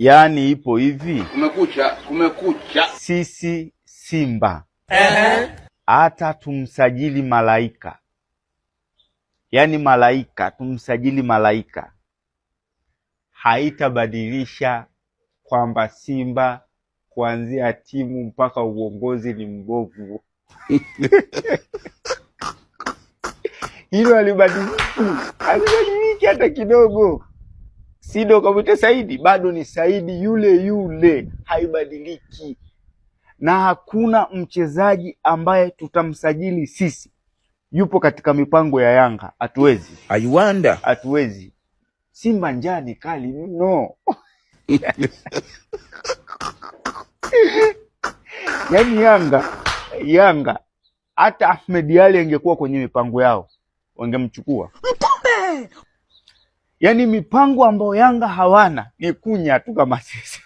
Yaani ipo hivi. Kumekucha. Sisi Simba hata tumsajili Malaika, yaani Malaika tumsajili Malaika, haitabadilisha kwamba Simba kuanzia timu mpaka uongozi ni mbovu. Hilo halibadiliki hata kidogo. Sido Kabute Saidi bado ni Saidi yule yule, haibadiliki. Na hakuna mchezaji ambaye tutamsajili sisi yupo katika mipango ya Yanga. Hatuwezi. I wonder. Hatuwezi. Simba njaa ni kali mno. Yaani Yanga hata Ahmed Ally angekuwa kwenye mipango yao wangemchukua. Yaani mipango ambayo Yanga hawana ni kunya tu kama sisi.